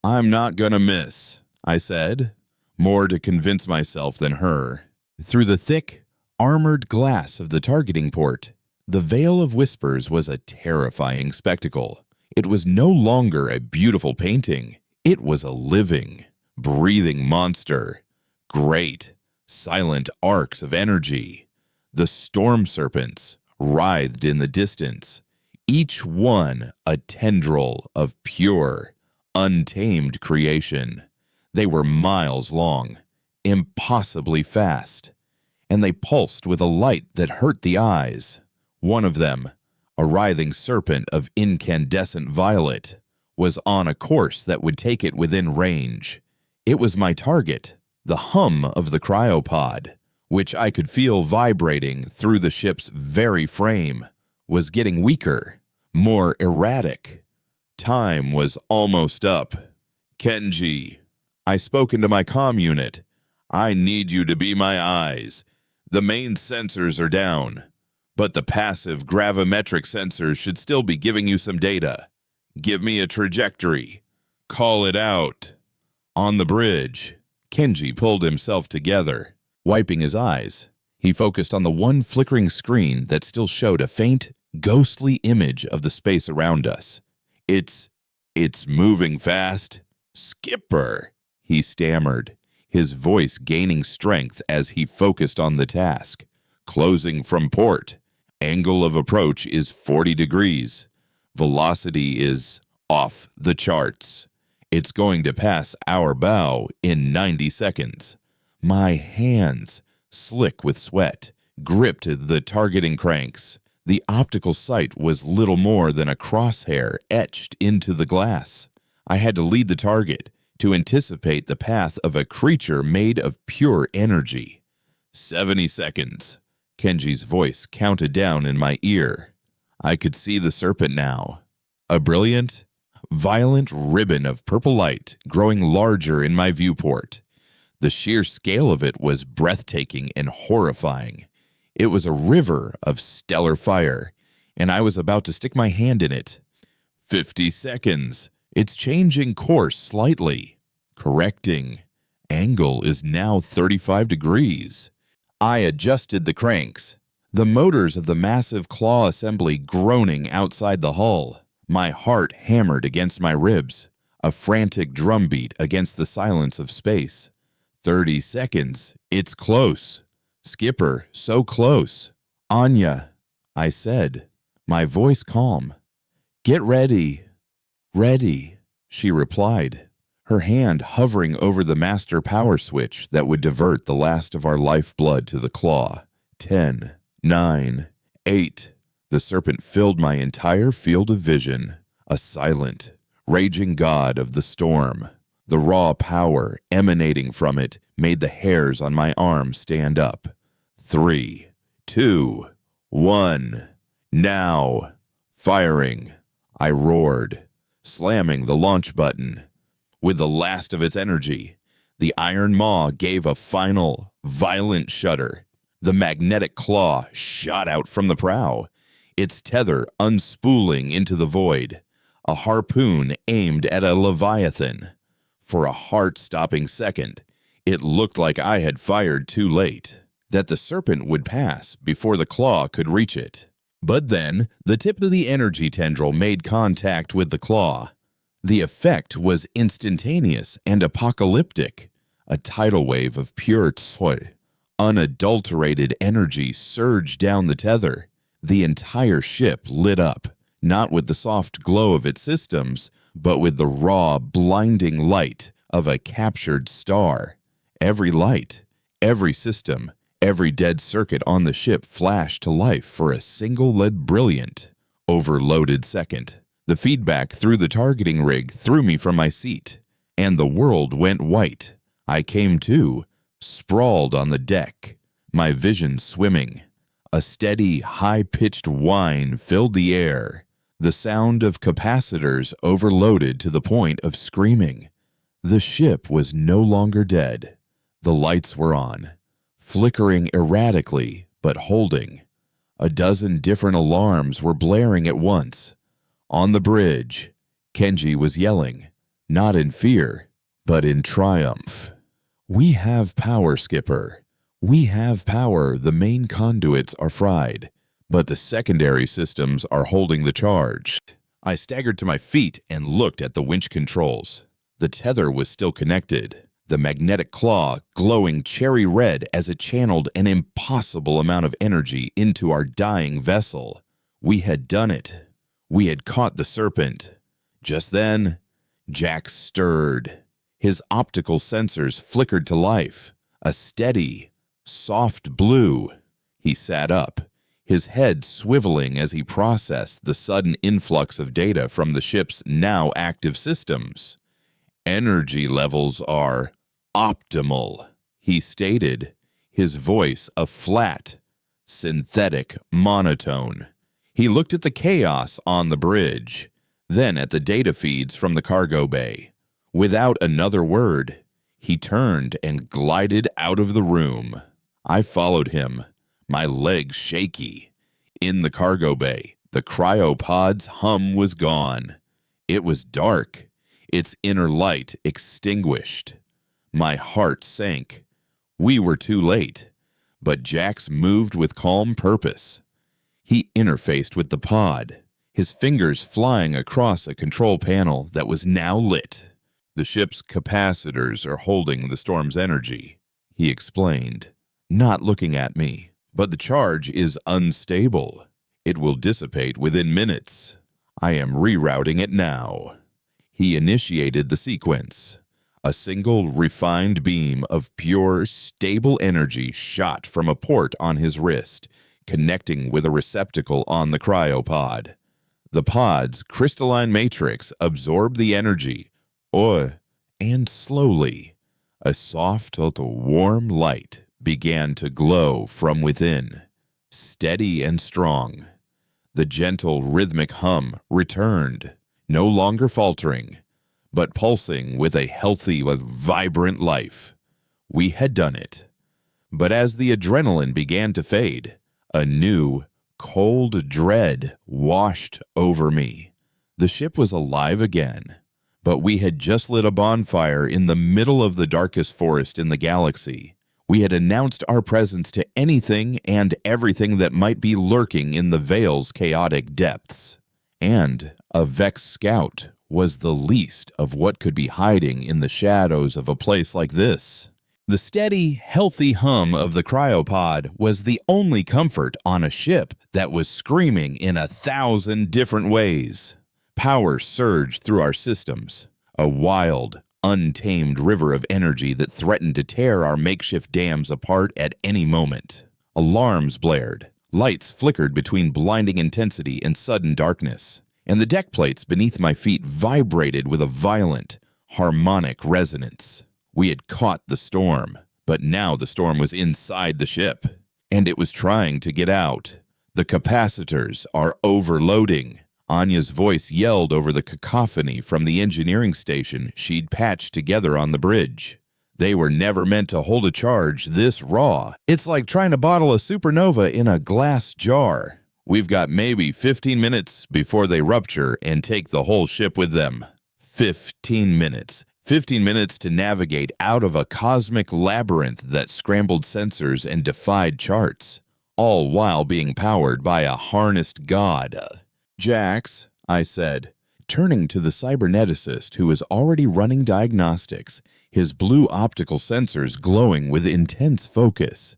"I'm not gonna miss," I said, more to convince myself than her. Through the thick, armored glass of the targeting port, the Veil of Whispers was a terrifying spectacle. It was no longer a beautiful painting. It was a living, breathing monster. Great, silent arcs of energy. The storm serpents writhed in the distance, each one a tendril of pure, untamed creation. They were miles long, impossibly fast, and they pulsed with a light that hurt the eyes. One of them, a writhing serpent of incandescent violet, was on a course that would take it within range. It was my target, the hum of the cryopod, which I could feel vibrating through the ship's very frame, was getting weaker, more erratic. Time was almost up. "Kenji," I spoke into my comm unit, "I need you to be my eyes. The main sensors are down, but the passive gravimetric sensors should still be giving you some data. Give me a trajectory. Call it out." On the bridge, Kenji pulled himself together, wiping his eyes. He focused on the one flickering screen that still showed a faint, ghostly image of the space around us. It's moving fast. Skipper, he stammered, his voice gaining strength as he focused on the task. Closing from port. Angle of approach is 40 degrees. Velocity is off the charts. It's going to pass our bow in 90 seconds. My hands, slick with sweat, gripped the targeting cranks. The optical sight was little more than a crosshair etched into the glass. I had to lead the target, to anticipate the path of a creature made of pure energy. 70 seconds. Kenji's voice counted down in my ear. I could see the serpent now. A brilliant, violent ribbon of purple light growing larger in my viewport. The sheer scale of it was breathtaking and horrifying. It was a river of stellar fire, and I was about to stick my hand in it. 50 seconds. It's changing course slightly. Correcting. Angle is now 35 degrees. I adjusted the cranks, the motors of the massive claw assembly groaning outside the hull. My heart hammered against my ribs, a frantic drumbeat against the silence of space. 30 seconds. It's close. Skipper, so close. Anya, I said, my voice calm. Get ready. Ready, she replied, her hand hovering over the master power switch that would divert the last of our lifeblood to the claw. 10, 9, 8. The serpent filled my entire field of vision, a silent, raging god of the storm. The raw power emanating from it made the hairs on my arm stand up. 3, 2, 1. Now. Firing. I roared, slamming the launch button. With the last of its energy, the iron maw gave a final, violent shudder. The magnetic claw shot out from the prow, its tether unspooling into the void, a harpoon aimed at a leviathan. For a heart-stopping second, it looked like I had fired too late, that the serpent would pass before the claw could reach it. But then, the tip of the energy tendril made contact with the claw. The effect was instantaneous and apocalyptic. A tidal wave of pure tsoi, unadulterated energy surged down the tether. The entire ship lit up, not with the soft glow of its systems, but with the raw, blinding light of a captured star. Every light, every system, every dead circuit on the ship flashed to life for a single lead brilliant, overloaded second. The feedback through the targeting rig threw me from my seat, and the world went white. I came to, sprawled on the deck, my vision swimming. A steady, high-pitched whine filled the air, the sound of capacitors overloaded to the point of screaming. The ship was no longer dead. The lights were on, flickering erratically but holding. A dozen different alarms were blaring at once. On the bridge, Kenji was yelling, not in fear, but in triumph. "We have power, Skipper. We have power. The main conduits are fried, but the secondary systems are holding the charge." I staggered to my feet and looked at the winch controls. The tether was still connected, the magnetic claw glowing cherry red as it channeled an impossible amount of energy into our dying vessel. We had done it. We had caught the serpent. Just then, Jack stirred. His optical sensors flickered to life. A steady, soft blue. He sat up, his head swiveling as he processed the sudden influx of data from the ship's now active systems. "Energy levels are optimal," he stated, his voice a flat, synthetic monotone. He looked at the chaos on the bridge, then at the data feeds from the cargo bay. Without another word, he turned and glided out of the room. I followed him, my legs shaky. In the cargo bay, the cryopod's hum was gone. It was dark, its inner light extinguished. My heart sank. We were too late. but Jax moved with calm purpose. He interfaced with the pod, his fingers flying across a control panel that was now lit. "The ship's capacitors are holding the storm's energy," he explained, not looking at me. "But the charge is unstable. It will dissipate within minutes. I am rerouting it now." He initiated the sequence. A single refined beam of pure, stable energy shot from a port on his wrist, connecting with a receptacle on the cryopod. The pod's crystalline matrix absorbed the energy, and slowly, a soft, warm light began to glow from within, steady and strong. The gentle, rhythmic hum returned, no longer faltering, but pulsing with a healthy, vibrant life. We had done it. But as the adrenaline began to fade, a new, cold dread washed over me. The ship was alive again, but we had just lit a bonfire in the middle of the darkest forest in the galaxy. We had announced our presence to anything and everything that might be lurking in the Veil's chaotic depths. And a Vex scout was the least of what could be hiding in the shadows of a place like this. The steady, healthy hum of the cryopod was the only comfort on a ship that was screaming in 1,000 different ways. Power surged through our systems, a wild, untamed river of energy that threatened to tear our makeshift dams apart at any moment. Alarms blared, lights flickered between blinding intensity and sudden darkness, and the deck plates beneath my feet vibrated with a violent, harmonic resonance. We had caught the storm, but now the storm was inside the ship, and it was trying to get out. "The capacitors are overloading," Anya's voice yelled over the cacophony from the engineering station she'd patched together on the bridge. "They were never meant to hold a charge this raw. It's like trying to bottle a supernova in a glass jar. We've got maybe 15 minutes before they rupture and take the whole ship with them." 15 minutes. 15 minutes to navigate out of a cosmic labyrinth that scrambled sensors and defied charts, all while being powered by a harnessed god. "Jax," I said, turning to the cyberneticist who was already running diagnostics, his blue optical sensors glowing with intense focus.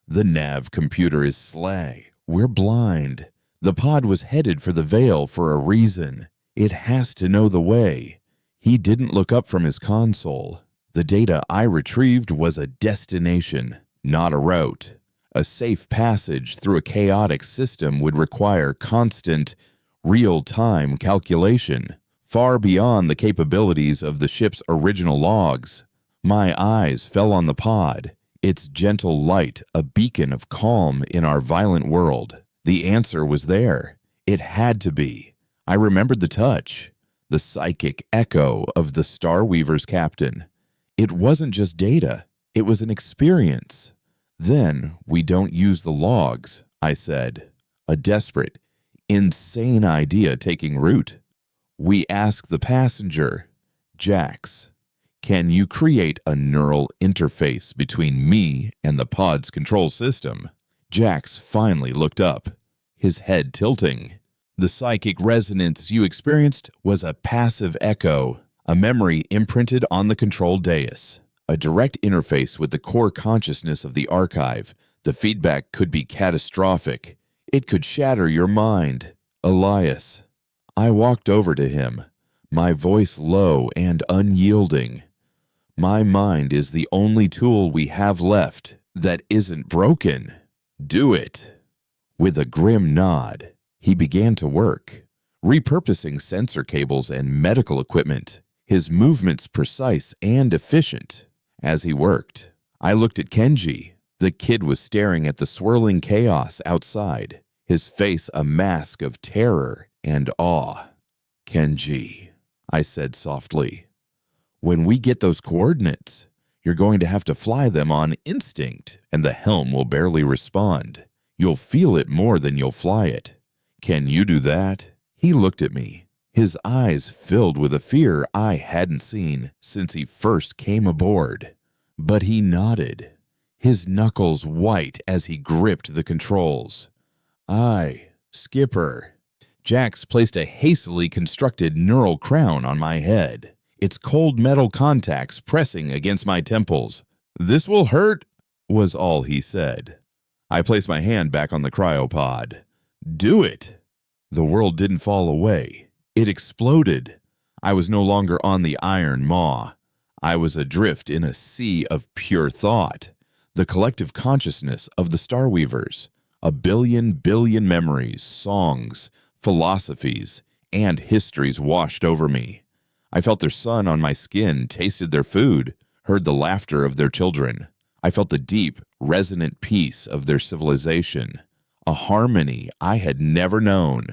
"The nav computer is slag. We're blind. The pod was headed for the Veil for a reason. It has to know the way." He didn't look up from his console. "The data I retrieved was a destination, not a route. A safe passage through a chaotic system would require constant, real-time calculation, far beyond the capabilities of the ship's original logs." My eyes fell on the pod, its gentle light a beacon of calm in our violent world. The answer was there. It had to be. I remembered the touch. The psychic echo of the Star Weaver's captain. It wasn't just data, it was an experience. "Then we don't use the logs," I said, a desperate, insane idea taking root. "We ask the passenger, Jax, can you create a neural interface between me and the pod's control system?" Jax finally looked up, his head tilting. "The psychic resonance you experienced was a passive echo, a memory imprinted on the control dais, a direct interface with the core consciousness of the archive. The feedback could be catastrophic. It could shatter your mind, Elias." I walked over to him, my voice low and unyielding. "My mind is the only tool we have left that isn't broken. Do it." With a grim nod, he began to work, repurposing sensor cables and medical equipment, his movements precise and efficient. As he worked, I looked at Kenji. The kid was staring at the swirling chaos outside, his face a mask of terror and awe. "Kenji," I said softly, "when we get those coordinates, you're going to have to fly them on instinct, and the helm will barely respond. You'll feel it more than you'll fly it. Can you do that?" He looked at me, his eyes filled with a fear I hadn't seen since he first came aboard. But he nodded. his knuckles white as he gripped the controls. "Aye, Skipper." Jax placed a hastily constructed neural crown on my head, its cold metal contacts pressing against my temples. "This will hurt," was all he said. I placed my hand back on the cryopod. "Do it." The world didn't fall away. It exploded. I was no longer on the iron maw. I was adrift in a sea of pure thought, the collective consciousness of the Starweavers. A billion memories, songs, philosophies, and histories washed over me. I felt their sun on my skin, tasted their food, heard the laughter of their children. I felt the deep, resonant peace of their civilization, a harmony I had never known.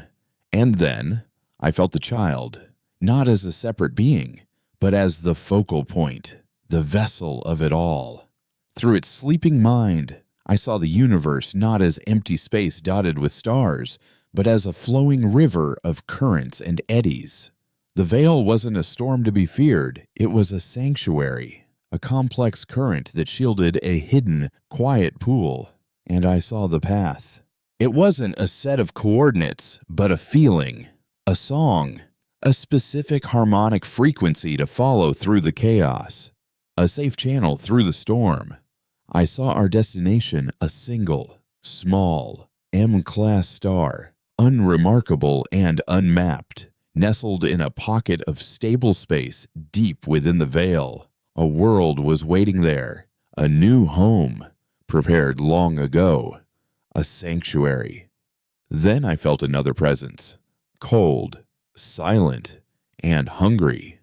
And then I felt the child, not as a separate being, but as the focal point, the vessel of it all. Through its sleeping mind, I saw the universe not as empty space dotted with stars, but as a flowing river of currents and eddies. The veil wasn't a storm to be feared, it was a sanctuary, a complex current that shielded a hidden, quiet pool. And I saw the path. It wasn't a set of coordinates, but a feeling, a song, a specific harmonic frequency to follow through the chaos, a safe channel through the storm. I saw our destination a single, small, M-class star, unremarkable and unmapped, nestled in a pocket of stable space deep within the veil. A world was waiting there, a new home, prepared long ago, a sanctuary. Then I felt another presence, cold, silent, and hungry.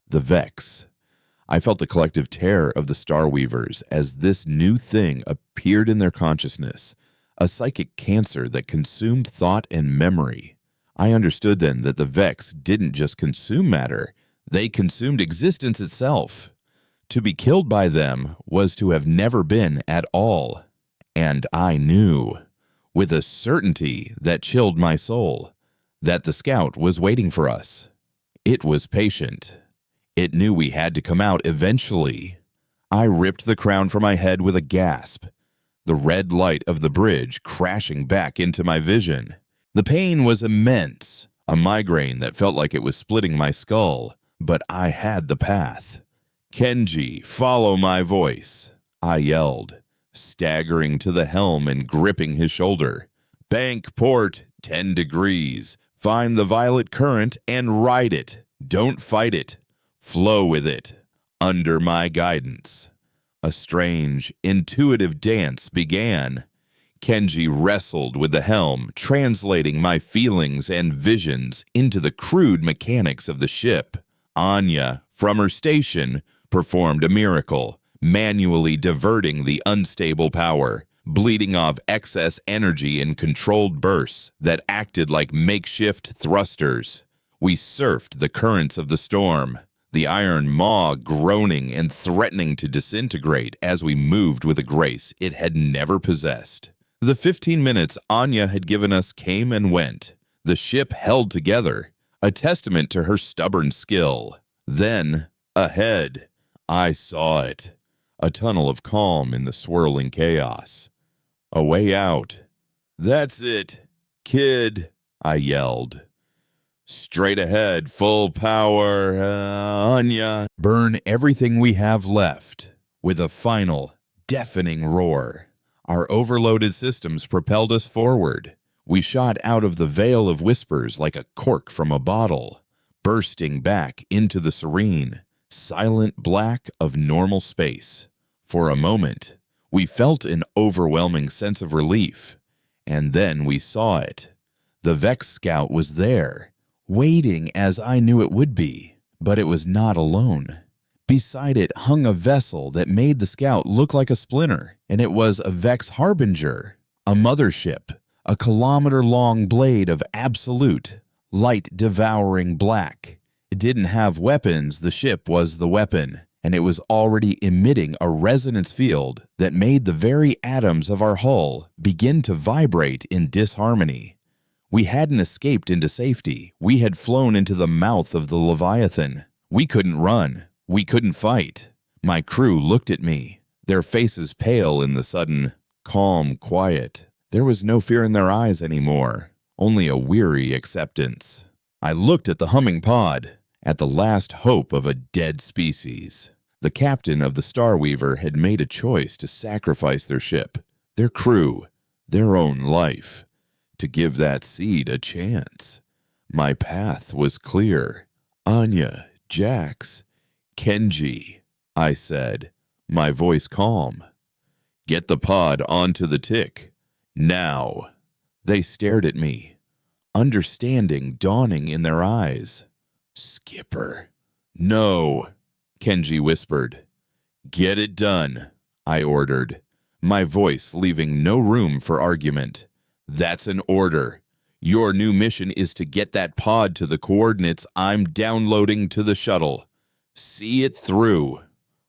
The Vex. I felt the collective terror of the Starweavers as this new thing appeared in their consciousness, a psychic cancer that consumed thought and memory. I understood then that the Vex didn't just consume matter, they consumed existence itself. To be killed by them was to have never been at all. And I knew, with a certainty that chilled my soul, that the scout was waiting for us. It was patient. It knew we had to come out eventually. I ripped the crown from my head with a gasp, the red light of the bridge crashing back into my vision. The pain was immense, a migraine that felt like it was splitting my skull, but I had the path. "Kenji, follow my voice," I yelled, staggering to the helm and gripping his shoulder. "Bank port, 10 degrees. Find the violet current and ride it. Don't fight it. Flow with it, under my guidance." A strange, intuitive dance began. Kenji wrestled with the helm, translating my feelings and visions into the crude mechanics of the ship. Anya, from her station, performed a miracle, manually diverting the unstable power, bleeding off excess energy in controlled bursts that acted like makeshift thrusters. We surfed the currents of the storm, the iron maw groaning and threatening to disintegrate as we moved with a grace it had never possessed. The 15 minutes Anya had given us came and went. The ship held together, a testament to her stubborn skill. Then, ahead, I saw it. A tunnel of calm in the swirling chaos. A way out. "That's it, kid," I yelled. "Straight ahead, full power, Anya." Burn everything we have left. With a final, deafening roar, our overloaded systems propelled us forward. We shot out of the veil of whispers like a cork from a bottle, bursting back into the serene, silent black of normal space. For a moment, we felt an overwhelming sense of relief, and then we saw it. The Vex Scout was there, waiting as I knew it would be, but it was not alone. Beside it hung a vessel that made the Scout look like a splinter, and it was a Vex Harbinger, a mothership, a kilometer-long blade of absolute, light-devouring black. It didn't have weapons, the ship was the weapon, and it was already emitting a resonance field that made the very atoms of our hull begin to vibrate in disharmony. We hadn't escaped into safety. We had flown into the mouth of the Leviathan. We couldn't run. We couldn't fight. My crew looked at me. their faces pale in the sudden, calm quiet. There was no fear in their eyes anymore, only a weary acceptance. I looked at the humming pod, at the last hope of a dead species. The captain of the Starweaver had made a choice to sacrifice their ship, their crew, their own life, to give that seed a chance. My path was clear. Anya, Jax, Kenji, I said, my voice calm. Get the pod onto the tick. Now. They stared at me, understanding dawning in their eyes. Skipper. No, Kenji whispered. Get it done, I ordered, my voice leaving no room for argument. That's an order. Your new mission is to get that pod to the coordinates I'm downloading to the shuttle. See it through.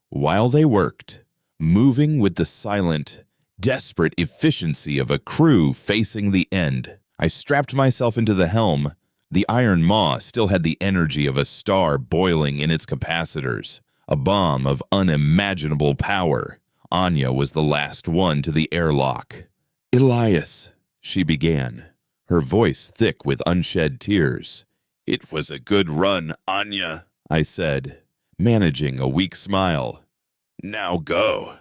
While they worked, moving with the silent, desperate efficiency of a crew facing the end, I strapped myself into the helm. The Iron Maw still had the energy of a star boiling in its capacitors, a bomb of unimaginable power. Anya was the last one to the airlock. Elias, she began, her voice thick with unshed tears. It was a good run, Anya, I said, managing a weak smile. Now go.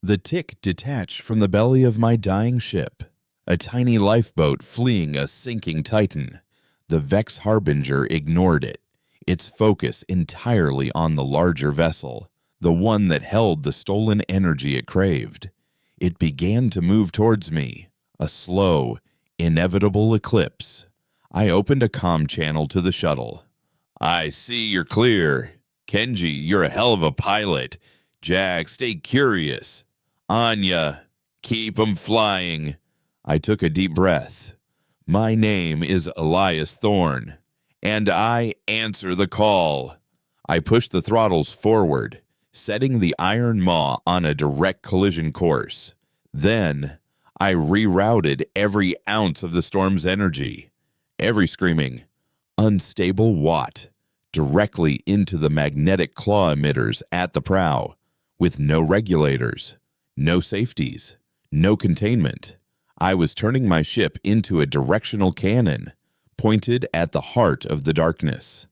The tick detached from the belly of my dying ship, a tiny lifeboat fleeing a sinking Titan. The Vex Harbinger ignored it, its focus entirely on the larger vessel, the one that held the stolen energy it craved. It began to move towards me, a slow, inevitable eclipse. I opened a comm channel to the shuttle. I see you're clear. Kenji, you're a hell of a pilot. Jack, stay curious. Anya, keep 'em flying. I took a deep breath. My name is Elias Thorne, and I answer the call. I pushed the throttles forward, setting the Iron Maw on a direct collision course. Then, I rerouted every ounce of the storm's energy, every screaming, unstable watt, directly into the magnetic claw emitters at the prow, with no regulators, no safeties, no containment. I was turning my ship into a directional cannon, pointed at the heart of the darkness.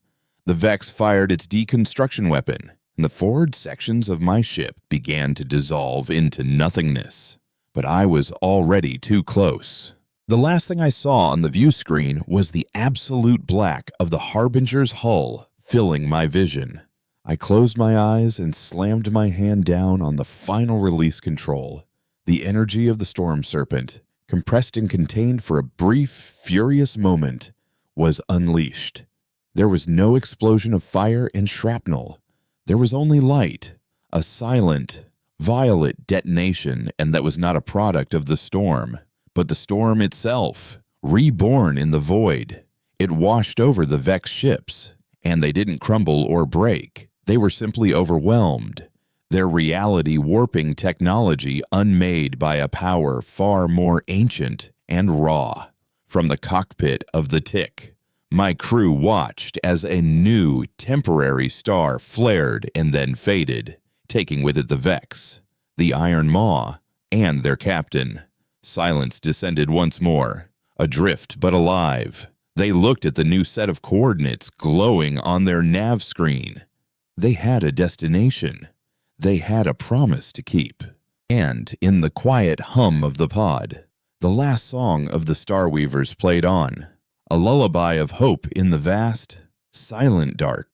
The Vex fired its deconstruction weapon, and the forward sections of my ship began to dissolve into nothingness. But I was already too close. The last thing I saw on the view screen was the absolute black of the Harbinger's hull filling my vision. I closed my eyes and slammed my hand down on the final release control. The energy of the Storm Serpent, compressed and contained for a brief, furious moment, was unleashed. There was no explosion of fire and shrapnel. There was only light, a silent, violet detonation, and that was not a product of the storm, but the storm itself, reborn in the void. It washed over the Vex ships, and they didn't crumble or break. They were simply overwhelmed, their reality warping technology unmade by a power far more ancient and raw. From the cockpit of the Tick, my crew watched as a new temporary star flared and then faded, taking with it the Vex, the Iron Maw, and their captain. Silence descended once more, adrift but alive. They looked at the new set of coordinates glowing on their nav screen. They had a destination. They had a promise to keep. And in the quiet hum of the pod, the last song of the Starweavers played on, a lullaby of hope in the vast, silent dark.